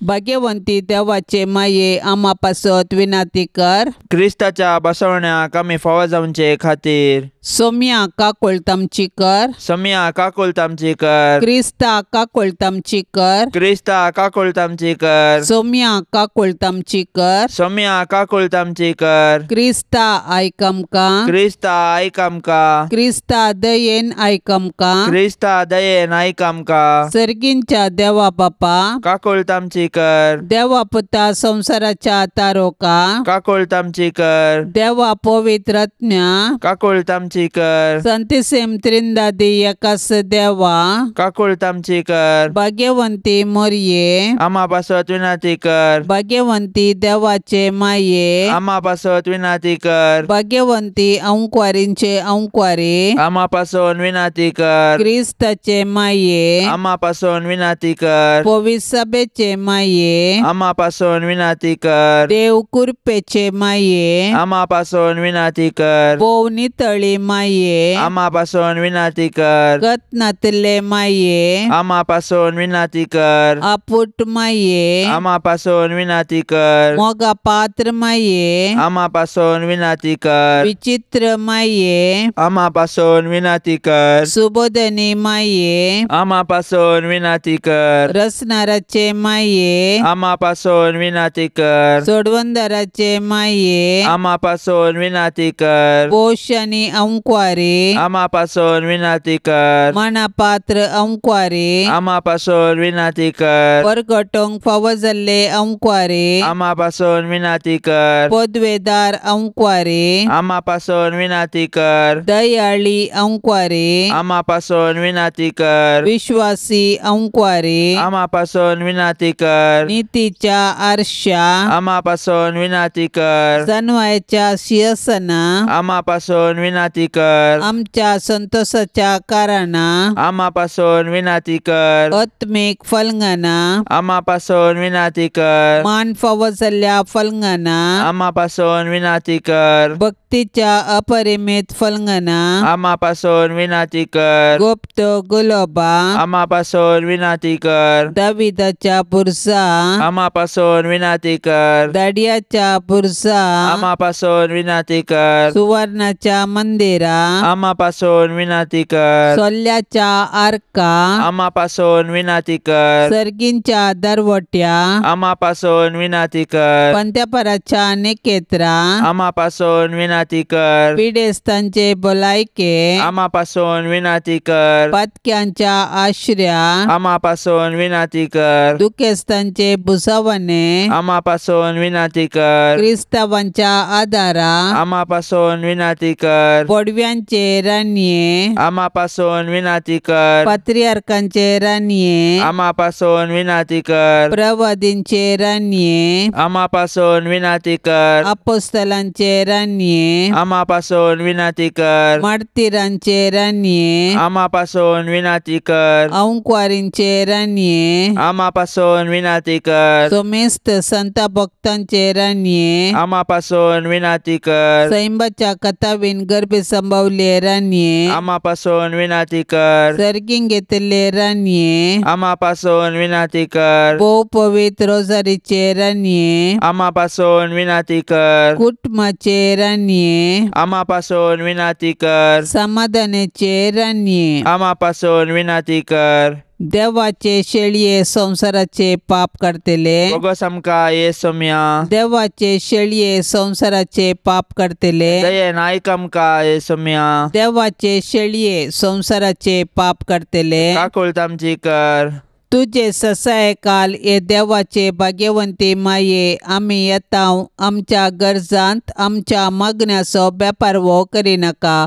भाग्यवंती देवाचे माये आम्हा पासत विनंती कर. क्रिस्ताच्या बसवण्याक आमी फावो जावचे खातीर सोम्या काकुळतामची कर. सम्या काकुळतामची कर. क्रिस्ता काकुळतामची कर. क्रिस्ता काकुळतामची कर. सोम्या काकुळतामची कर. सम्या काकुळतामची कर. क्रिस्ता आयक आमकां. क्रिस्ता आयक आमकां. क्रिस्ता दयेन आयक आमकां. क्रिस्ता दयेन आयक आमकां. सर्गींच्या देवा बापा काकुळतामची कर. देवा पुता संसाराच्या तारोका काकुळतामची कर. देवा पवित्र आत्म्या काकुळतामची कर. संतिसेम त्रिंदादी एकास देवा काकुळतामची कर. भाग्यवंती मरिये आम्हा पासत विनंती कर. भाग्यवंती देवाचे माये आम्हा पासत विनंती कर. भाग्यवंती अंकवारींचे अंकवारी आम्हा पासून विनंती कर. क्रिस्ताचे माये आम्हा पासून विनंती कर. पवित्र सभेचे माये आम्हा पासून विनंती कर. देव कृपेचे माये आम्हा पासून विनंती कर. भोव नितळी माये आम्हा पासून विनंती कर. गतनातले माये आम्हा पासून विनंती कर. आपुट माये आम्हा पासून विनंती कर. मोगा पात्र माये आम्हा पासून विनंती कर. विचित्र माये आम्हा पासून विनंती कर. सुबोधनी माये आम्हा पासून विनंती कर. रसनाराचे माये आम्हा पासून विनंती कर. सोडवंदराचे माये आम्हा पासून विनंती कर. पोष आणि अंकवारे आम्हा पासून विनंती कर मानापात्र अंकवारे आम्हा पासून विनंती कर परगटोंक फावो जाल्ले अंकवारे आम्हा पासून विनंती कर पदवेदार अंकवारे आम्हा पासून विनंती कर दयाळी अंकवारे आम्हा पासून विनंती कर विश्वासी अंकवारे आम्हा पासून विनंती कर नीतीच्या आरशा आम्हा पासून विनंती कर सन्मायाच्या सिंहासना आम्हा पासून विनंती कर आमच्या संतोषाच्या कारणा आम्हा पासून विनंती कर आत्मिक फलंगाना आम्हा पासून विनंती कर मान फावो जाल्ल्या फलंगाना आम्हा पासून विनंती कर भक्तीच्या अपरिमित फलंगाना आम्हा पासून विनंती कर गुप्त गुलाबा आम्हा पासून विनंती कर दाविदाच्या बुरसा आम्हा पासून विनंती कर दाडियाच्या बुरसा आम्हा पासून विनंती कर सुवर्णाच्या मंदिरा आम्हा पासून विनंती कर सोल्ल्याच्या आर्का आम्हा पासून विनंती कर सर्गींच्या दरवट्या आम्हा पासून विनंती कर पंत्यापराच्या नेकेत्रा आम्हा पासून विनंती कर पिडेस्तांचे भलायके आम्हा पासून विनंती कर पातक्यांच्या आश्र्या आम्हा पासून विनंती कर दुखेस्तांचे बुसावणे आम्हा पासून विनंती कर क्रिस्तावांच्या आदारा आम्हा पासून विनंती कर पडव्यांचे रान्ये आम्हा पासून विनंती कर पात्रियार्कांचे रान्ये आम्हा पासून विनंती कर प्रवादींचे रान्ये आम्हा पासून विनंती कर अपोस्तलांचे रान्ये आम्हा पासून विनंती कर मार्तिरांचे रान्ये आम्हा पासून विनंती कर अंकवारींचे रान्ये आम्हा पासून विनंती कर सोमेस्त संत भक्तांचे रान्ये आम्हा पासून विनंती कर सैंबाच्या कथावीन गर्भे संभवले रान्ये आम्हा पासून विनंती कर सर्गीन घेतले रान्ये आम्हा पासून विनंती कर भोव पवित्र रोजारीचे रान्ये आम्हा पासून विनंती कर कुटुंबाचे रान्ये आम्हा पासून विनंती कर समाधानाचे रान्ये आम्हा पासून विनंती कर देवाचे शेळये संसाराचे पाप करतले बोगस आमका येसुम्या देवाचे शेळये संसाराचे पाप करतले दयेन आयक आमका येसुम्या देवाचे शेळये संसाराचे पाप करतले काकुळत आमची कर तुझे ससाय काल ये देवाचे भाग्यवंती माये आम्ही येताव आमच्या गरजांत आमच्या मागण्याचो बेपार वो करिनाका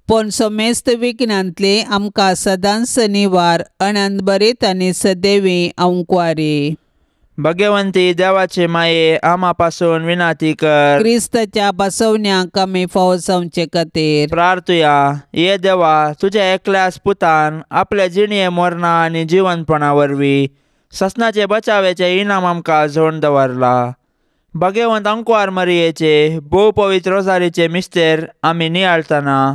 पण सोमेस्त विघ्नांतली आमकां सदांच निवार अनंत बरीत आनी सदैवी अंकवारी भाग्यवंती देवाचे माये आम्हा पासून विनंती कर क्रिस्ताच्या बसवण्यांक आमी फावो जावचे खातीर प्रार्थुया ये देवा तुझ्या एकल्याच पुतान आपल्या जिणये मरणा आनी जिवंतपणा वरवीं ससनाचे बचावेचे इनाम आमकां जोडून दवरला भाग्यवंत अंकवार मरियेचे भोव पवित्र रोजारीचे मिस्तेर आमी नियाळतना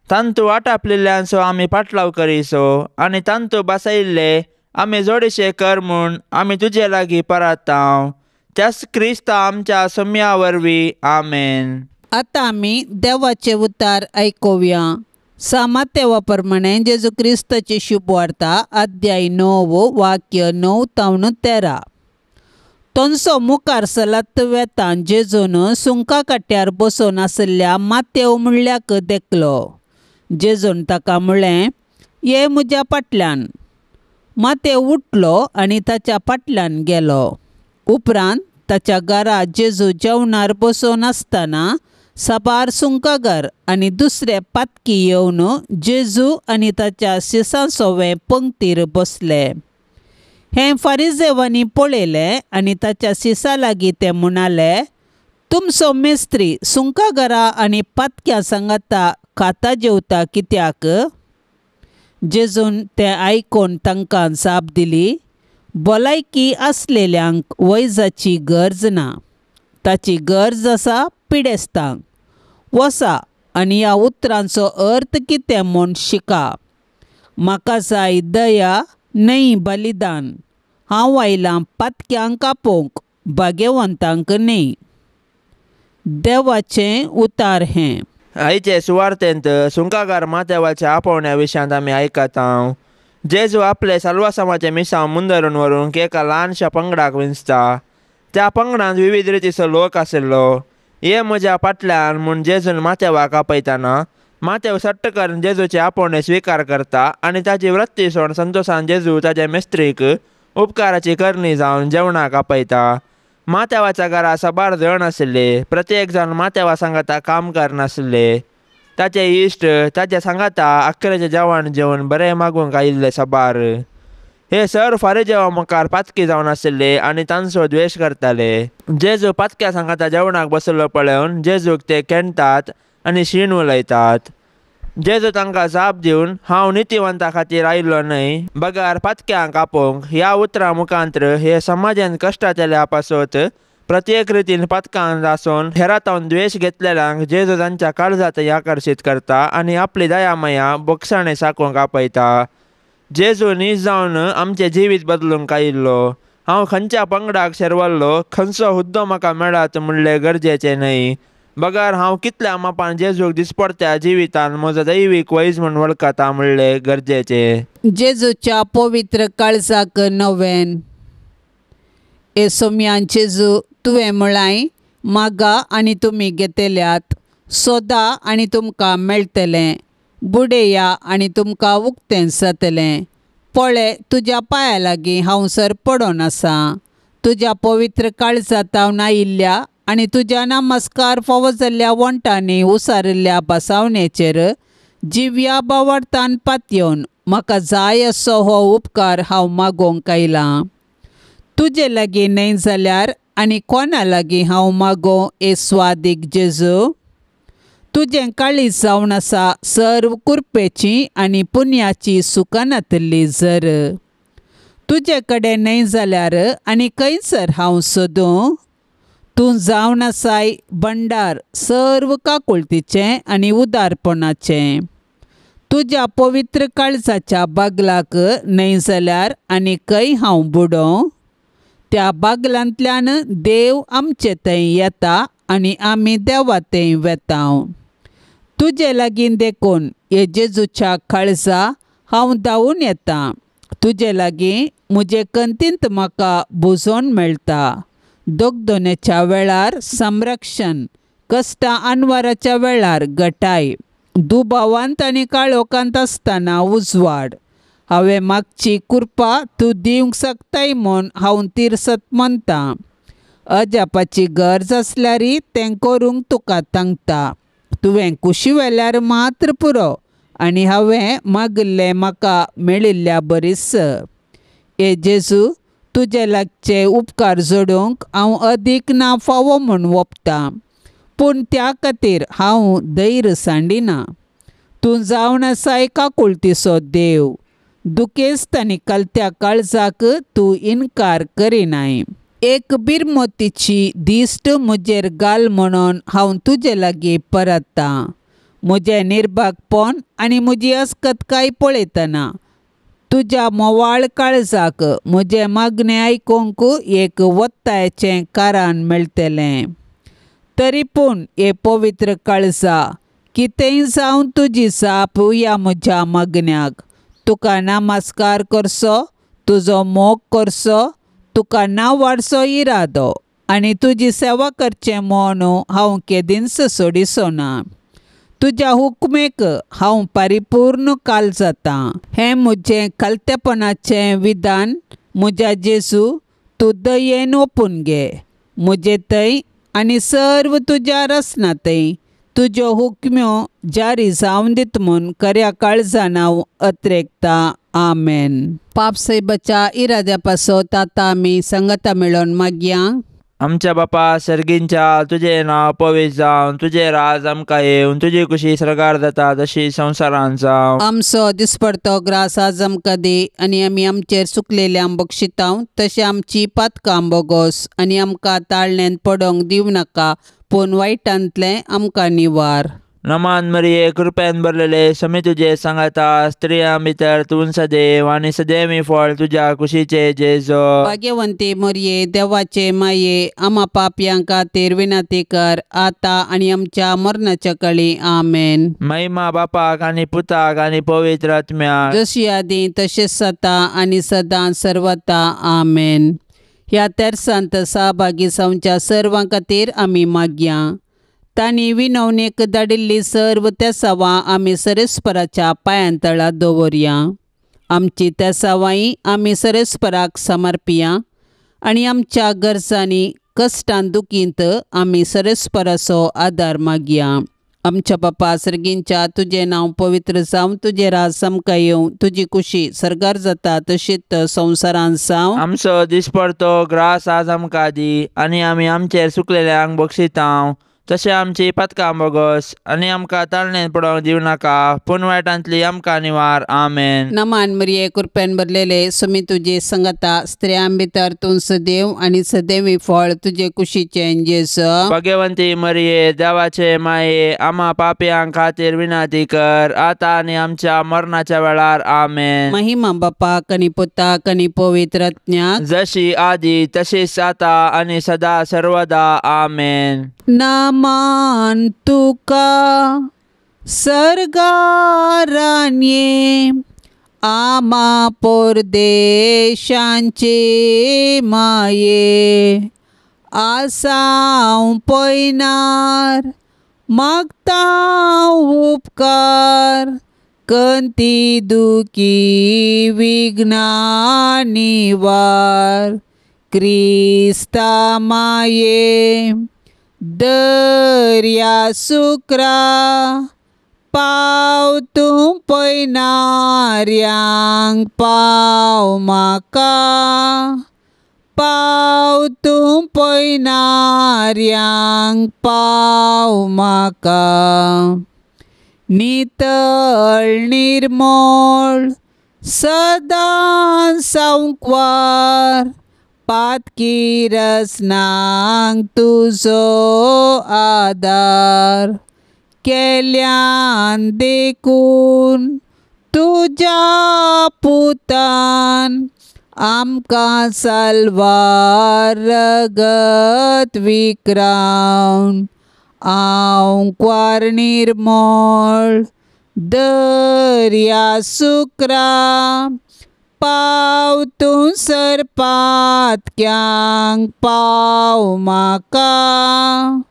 तांतू आटापलेल्यांचो आमी पाटलाव करिसो आनी तांतू बसयल्ले आमी जोडीशे कर म्हूण आमी तुजे लागीं परताव त्याच क्रिस्त आमच्या सोम्या वरवीं आमेन. आतां आमी देवाचे उतार आयकुया. सामात्या प्रमाणे जेजू क्रिस्ताची शुभ वार्ता अध्याय 9 वाक्य 9 तावन 13. तोंचो मुखार सलत वेतान जेजून सुंका कट्यार बसून आसल्या मातेव म्हणल्याक देखलो. जेजून ताका म्हळें, ये म्हज्या फाटल्यान. मातेव उठलो आनी ताच्या फाटल्यान गेलो. उपरांत ताच्या घरा जेजू जेवणार बसून आसतना साबार सुंकागार आनी दुसरे पातकी येवन जेजू आनी ताच्या शिसांसोवे पंक्तीर बसले. हें फारिजेवांनी पळयलें आनी ताच्या शिसा लागीं ते म्हणाले, तुमचो मेस्त्री सुंकागारा आनी पातक्यां सांगाता खाता जेवता कित्याक? जेजून तें आयकून तांकां जाप दिली, भलायकी आसलेल्यांक वैजाची गरज ना, ताची गरज आसा पिडेस्तांक. वसा आनी ह्या उतरांचो अर्थ कितें म्हूण शिका. म्हाका जाय दया न्हय बलिदान. हांव आयलां पातक्यांक कापोवंक, भाग्यवंतांक न्हय. देवाचें उतार हें. आयचे सुवार्तेंत सुंकागार मातेवाच्या आपोवण्या विशयांत आमी आयकतां. जेजू आपले साल्वासामाचे मिसांव मुंदरून व्हरून एका ल्हानशा पंगडाक विंचता. त्या पंगडांत विविध रितीचो लोक आशिल्लो. ये म्हज्या फाटल्यान म्हूण जेजून मातेवाक आपयतना माथ्यावर सट्ट करून जेजूचे आपोवणे स्वीकार करता आनी ताची वृत्ती सोडून संतोशान जेजू ताच्या मेस्त्रीक उपकाराची करणी जावन जेवणाक आपयता. माथ्यावाच्या घरा सबार जण आशिल्ले. प्रत्येक जण माथ्यावा सांगाता काम करनाशिल्ले. ताचे इश्ट ताच्या सांगाता अखेरेचे जेवण जेवन बरें मागूंक आयिल्ले सबार. हे सर फारीजेवा मुखार पातकी जावन आशिल्ले आनी तांचो द्वेश करताले. जेजू पातक्या सांगाता जेवणाक बसलो पळोवन जेजूक ते केणटात आनी शीण उलयतात. जेजू तांकां जाप दिवन हांव नितीवंता खातीर आयिल्लो न्हय, बगार पातक्यांक आपोवंक ह्या उतरां मुखांतर हे समाजान कश्टांतल्या पासत प्रत्येक रितीन पातकांत आसून हेरातावन द्वेश घेतलेल्यांक जेजू तांच्या काळजांतय आकर्शीत करता आनी आपली दयामया बोगसाणें साकोवंक आपयता. जेजू नीज जावन आमचें जिवीत बदलूंक आयिल्लो. हांव खंयच्या पंगडाक शेरवल्लो, खंयचो हुद्दो म्हाका मेळत म्हणलें गरजेचें न्हय. बगार हांव कितल्या मापान जेजूक दिसपट्ट्या जिवितान म्हजो दैवीक वैज म्हूण वळखता म्हणलें गरजेचें. जेजूच्या पवित्र काळजाक नवेन. सोम्यान जेजू तुवें म्हळाय, मागा आनी तुमी घेतल्यात, सोदा आनी तुमकां मेळटलें, बुडया आनी तुमकां उक्तें जातलें. पळय, तुज्या पांया लागीं हांव सर पडोन आसा. तुज्या पवित्र काळजांत हांव आयिल्ल्या आनी तुज्या नमस्कार फावो जाल्ल्या वंटांनी उसारिल्ल्या बसावणेचेर जिव्या बावार्थान पातयेवन म्हाका जाय असो हो उपकार हांव मागोवंक आयलां. तुजे लागीं न्हय जाल्यार आनी कोणा लागीं हांव मागों स्वादीक जेजू? तुजें काळीज जावन आसा सर्व कुरपेची आनी पुण्याची सुकानांतली जर. तुजे कडेन न्हय जाल्यार आनी खंयसर हांव सोदूं? तूं जावन आसाय भंडार सर्व काकुळतीचें आनी उदारपणाचें. तुज्या पवित्र काळजाच्या बागलाक न्हय जाल्यार आनी खंय हांव बुडों? त्या बागलांतल्यान देव आमचे थंय येता आनी आमी देवा थंय वेतांव. तुजे लागीं देखून हे जेजूच्या काळजा हांव धांवून येतां. तुजे लागीं म्हजे कंतींत म्हाका बुजोवन मेळटा. दोगदोनेच्या वेळार संरक्षण, कश्टां आनवाराच्या वेळार घटाय, दुबावांत आनी काळोखांत आसतना उजवाड. हांवें मागची कृपा तूं दिवंक शकताय म्हूण हांव तिरसत म्हणटां. अजापाची गरज आसल्यारय तें करूंक तुका सांगता. तुवें कुशी वेल्यार मात्र पुरो आनी हांवें मागिल्लें म्हाका मेळिल्ल्या बरीस. हे जेजू, तुजे लागचे उपकार जोडूंक हांव अदीक ना फावो म्हूण ओंपतां, पूण त्या खातीर हांव धैर्य सांडिना. तूं जावन आसाय काकुळतीचो देव. दुखेस्त आनी कलत्या काळजाक तूं इन्कार करिनाय. एक बिरमोतीची दिश्ट म्हजेर घाल म्हणून हांव तुजे लागीं परतां. म्हजें निर्भागपण आनी म्हजी अस्कतकाय पळयतना तुज्या मोवाळ काळजाक म्हजें मागणें आयकूंक एक वत्तायेचें कारण मेळटलें. तरी पूण हे पवित्र काळजा, कितेंय जावन तुजी जाप ह्या म्हज्या मागण्याक. तुका नमस्कार करचो, तुजो मोग करचो, तुका नांवाडचो इरादो आनी तुजी सेवा करचें म्हूण हांव केदींच सोडिचो ना. तुज्या हुकमेक हांव परिपूर्ण काल जातां. हें म्हजें कलतेपणाचें विधान म्हज्या जेजू तूं दयेन ओपून घे. म्हजे थंय आनी सर्व तुज्या रसना थंय तुज्यो हुकम्यो जारी जावन दित म्हूण खऱ्या काळजान हांव अत्रेकतां. आमेन. पापसाहेबाच्या इराद्या पासत आतां आमी संगता मेळोन मागया. आमच्या बापा सर्गींच्या, तुजें नांव पवित्र जावन, तुजें राज आमकां येवन, तुजी कुशी सरकार जाता तशी संवसारान जावं. आमचो दिसपडतो ग्रास आज आमकां दी आनी आमी आमचेर चुकलेल्यांक बक्षितांव, तशें आमची पातकां बोगोस आनी आमकां ताळण्यांत पडोंक दिवं नाका, पूण वायटांतलें आमकां निवार. नमान मरिये, कृपेन भरलेले, समी तुजे सांगाता, स्त्रियां भितर तूं सदैव आनी सदैवी फळ तुज्या कुशीचे जेजो. भाग्यवंती मरिये, देवाचे माये, आम्हा पापयां खातीर विनंती कर, आतां आनी आमच्या मरणाच्या काळी. आमेन. महिमा बापाक आनी पुताक आनी पवित्र आत्म्याक, जशी आदी तशेंच जाता आनी सदां सर्वता. आमेन. ह्या तेर्सांत सहभागी जावच्या सर्वां खातीर आमी मागया. तांणी विनवणेक धाडिल्ली सर्व त्या सवां आमी सरेस्पराच्या पांयांतळा दवरया. आमची त्या सवाई आमी सरेस्पराक समर्पिया आनी आमच्या गरजांनी कश्टान दुखींत आमी सरेस्पराचो आदार मागया. आमच्या बापा सर्गींच्या तुजें नांव पवित्र जावं, तुजें राज आमकां येवं, तुजी खुशी सर्गार जाता तशीच संवसारांत जावं. आमचो दिसपडतो ग्रास आज आमकां दी आनी आमी आमचेर सुकलेल्यांक बक्षितांव. तशें आमची पातकां बोगस आनी आमकां ताळणेन पडोवंक दिवं नाका, पूण वायटांतली आमकां निवार. आमेन. नमान मरिये कृपेन भरलेले सुमी तुजी संगता स्त्रियां भितर तूं सदैव आनी सदैवी फळ तुजे कुशीचें जेजू. भाग्यवंती मरिये देवाचे माये, आम्हा पापयांक खातीर विनाती कर, आतां आनी आमच्या मरणाच्या वेळार. आमेन. महिमा बापाक आनी पुताक आनी पवित्र आत्म्याक, जशी आदी तशीच आता आनी सदा सर्वदा. आमेन. नमान तुका सर्गारान ये, आमा परदेशांचे माये, आसांव पयनार मागता उपकार, कंती दुखी विघ्ना निवार. क्रिस्ता माये दर्या सुक्रा, पाव तूं पयनाऱ्यांक पाव म्हाका, पाव तूं पयनाऱ्यांक पाव म्हाका. नितळ निर्मळ सदां सांकवार, पातकी रसनांक तुजो आदार. केल्यान देखून तुज्या पुतान, आमकां साल्वार रगत विक्रावन. हांव क्वार निर्मळ दर्या सुक्रा, पाव तूं सरपातक्यांक पाव म्हाका,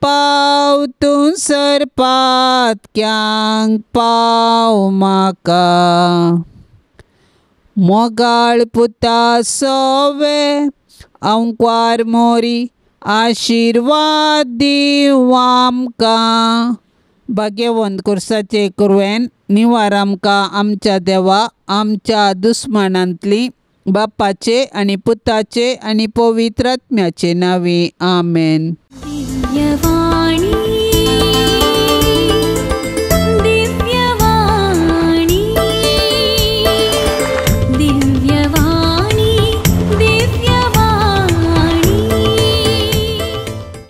पाव तूं सरपातक्यांक पाव म्हाका. मोगाळ पुता सोवे हांव क्वार मोरी, आशिर्वाद दिव आमकां. भाग्यवंत कुर्साचे कुरवेन निवार आमकां आमच्या देवा, आमच्या दुस्मनांतली, बापाचे आनी पुताचे आनी पवित्र आत्म्याचे नांवे. आमेन.